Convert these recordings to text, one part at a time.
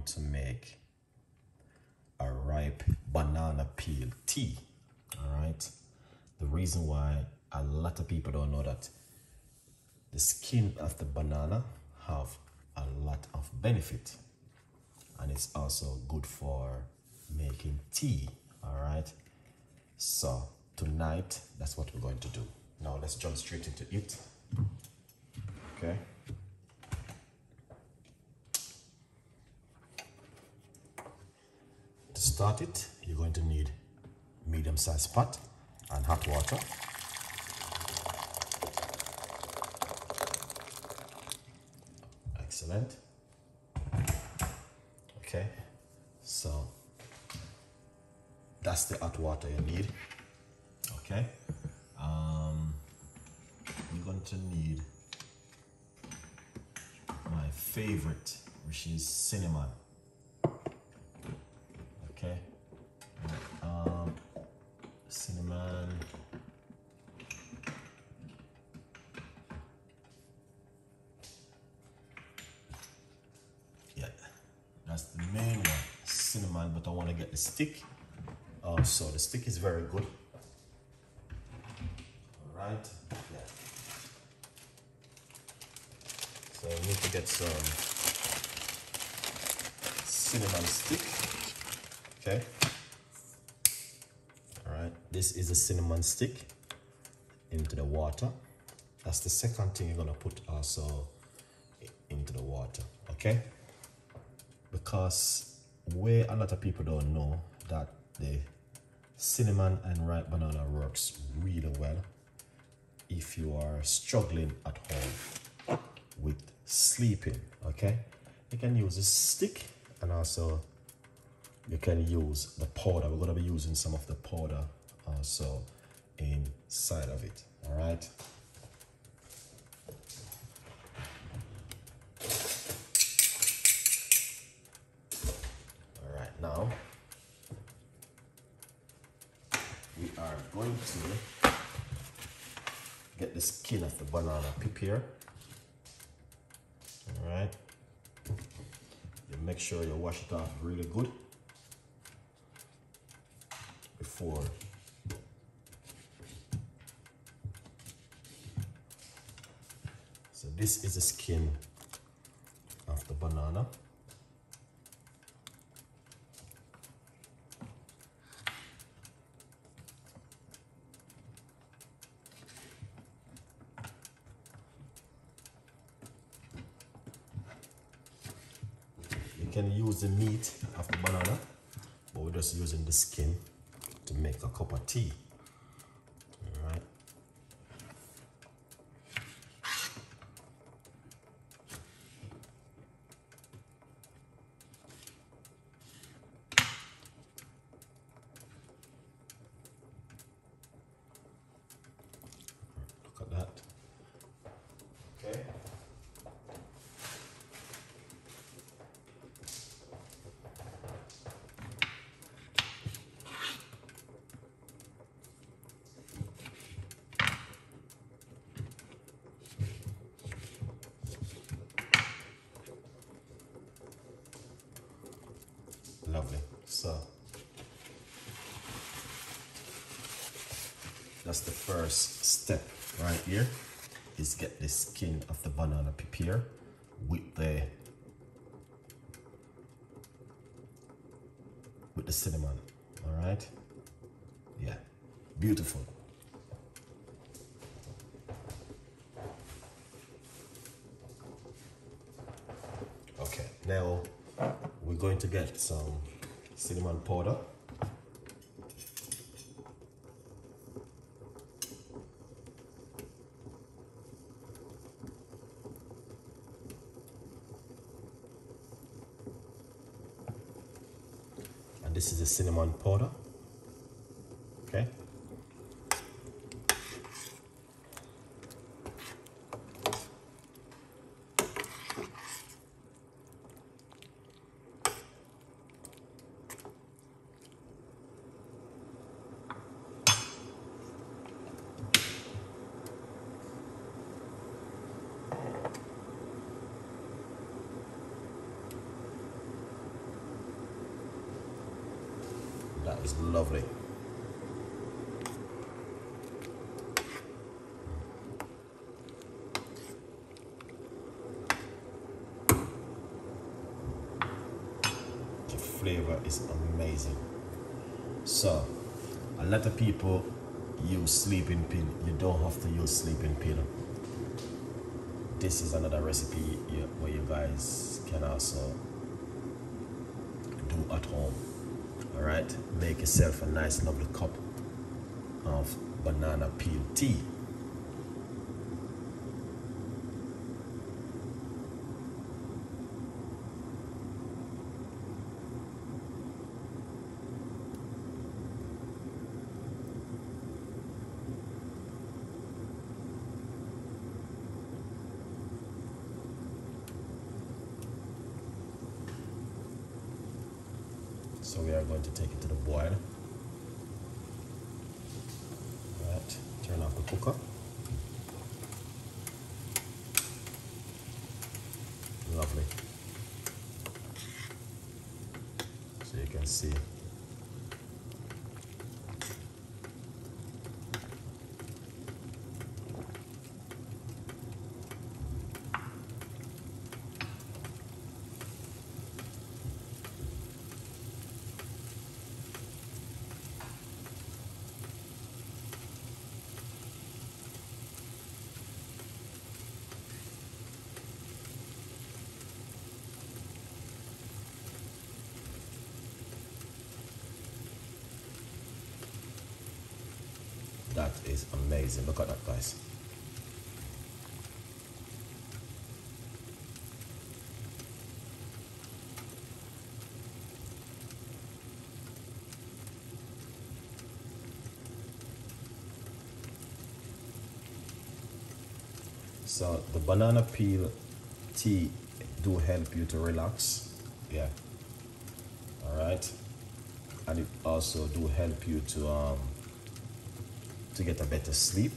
to make a ripe banana peel tea. All right. The reason why a lot of people don't know that the skin of the banana have a lot of benefit, and it's also good for making tea. All right. So tonight, that's what we're going to do. Now let's jump straight into it. Okay. To start it, you're going to need medium-sized pot and hot water. Excellent. Okay, so that's the hot water you need. Okay, you're going to need my favorite, which is cinnamon. Okay, cinnamon. Yeah, that's the main one, cinnamon, but I want to get the stick. So the stick is very good. All right, yeah. So we need to get some cinnamon stick. Okay. All right, this is a cinnamon stick into the water. That's the second thing you're gonna put also into the water. Okay, because where a lot of people don't know that the cinnamon and ripe banana works really well if you are struggling at home with sleeping. Okay, you can use a stick, and also you can use the powder. We're going to be using some of the powder also inside of it. All right. All right, now we are going to get the skin of the banana prepare. All right. You make sure you wash it off really good before so this is the skin of the banana. You can use the meat of the banana, but we're just using the skin to make a cup of tea. All right. Look at that. Okay. Lovely. So that's the first step right here, is get the skin of the banana prepare with the cinnamon. All right. Yeah, beautiful. Okay, now we're going to get some cinnamon powder. And this is the cinnamon powder. Okay. That is lovely. The flavor is amazing. So, a lot of people use sleeping pill. You don't have to use sleeping pill. This is another recipe where you guys can also do at home. All right, make yourself a nice lovely cup of banana peel tea. So we are going to take it to the boil. Right, turn off the cooker. Lovely. So you can see. That is amazing. Look at that, guys. So the banana peel tea do help you to relax. Yeah. All right. And it also do help you to get a better sleep.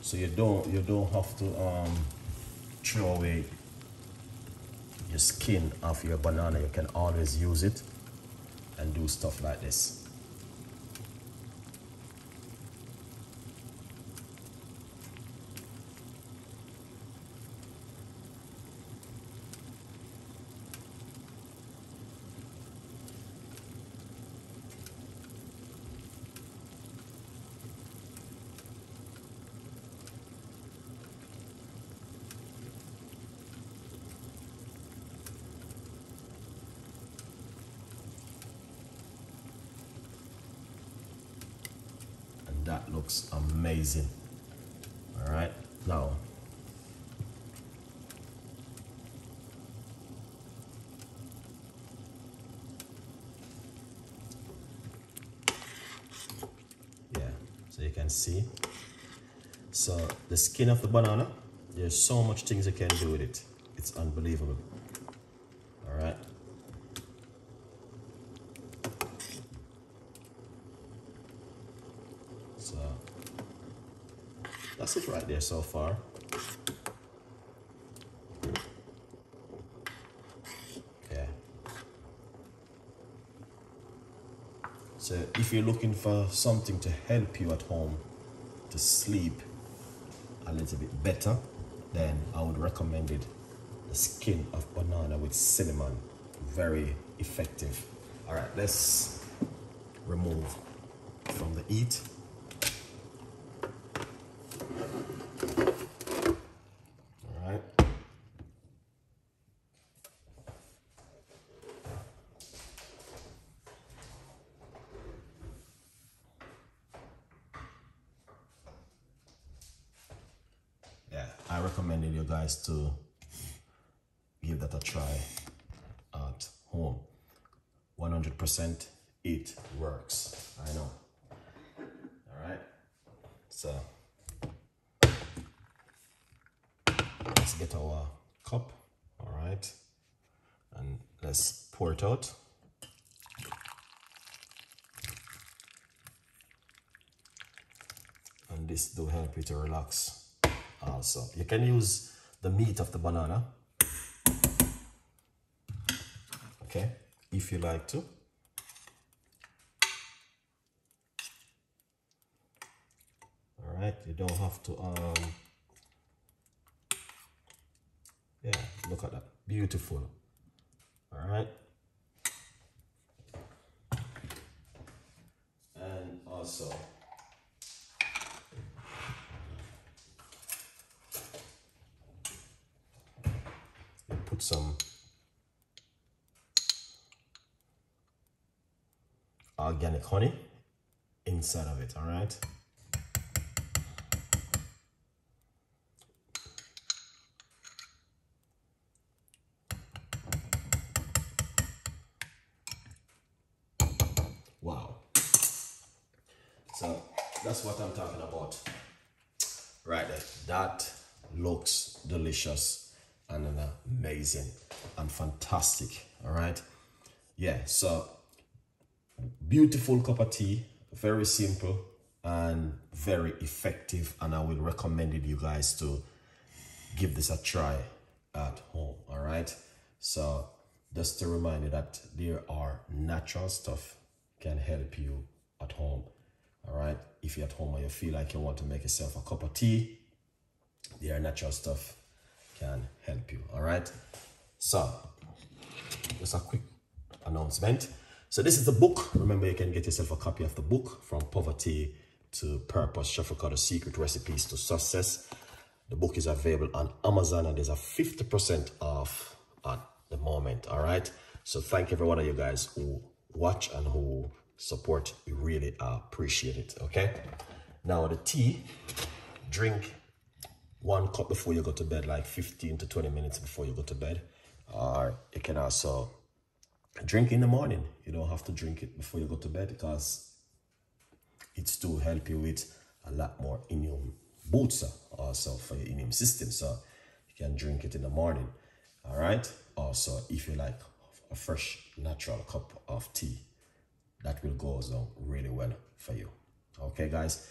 So you don't have to throw away your skin off your banana. You can always use it and do stuff like this. That looks amazing. All right, now yeah, so you can see. So the skin of the banana, there's so much things you can do with it. It's unbelievable. All right. So that's it right there so far. Yeah. So if you're looking for something to help you at home to sleep a little bit better, then I would recommend it. The skin of banana with cinnamon. Very effective. All right, let's remove from the heat. I recommended you guys to give that a try at home. 100% it works. I know. All right. So get our cup, all right, and let's pour it out. And this do help you to relax also. You can use the meat of the banana, okay, if you like to. All right, you don't have to, yeah, look at that, beautiful. All right. And also, you put some organic honey inside of it, all right? Wow. So that's what I'm talking about right there. That looks delicious and amazing and fantastic, all right? Yeah, so beautiful cup of tea, very simple and very effective, and I will recommend it you guys to give this a try at home, all right? So just to remind you that there are natural stuff can help you at home, all right? If you're at home and you feel like you want to make yourself a cup of tea, there are natural stuff can help you, all right? So just a quick announcement. So this is the book. Remember, you can get yourself a copy of the book, From Poverty to Purpose, Chef Ricardo Secret Recipes to Success. The book is available on Amazon and there's a 50% off at the moment, all right? So thank every one of you guys who watch and who support. We really appreciate it, okay? Now the tea, drink 1 cup before you go to bed, like 15 to 20 minutes before you go to bed. Or you can also drink in the morning. You don't have to drink it before you go to bed because it's to help you with a lot more immune booster also for your immune system. So you can drink it in the morning, all right? Also, if you like a fresh natural cup of tea, that will go down really well for you. Okay, guys?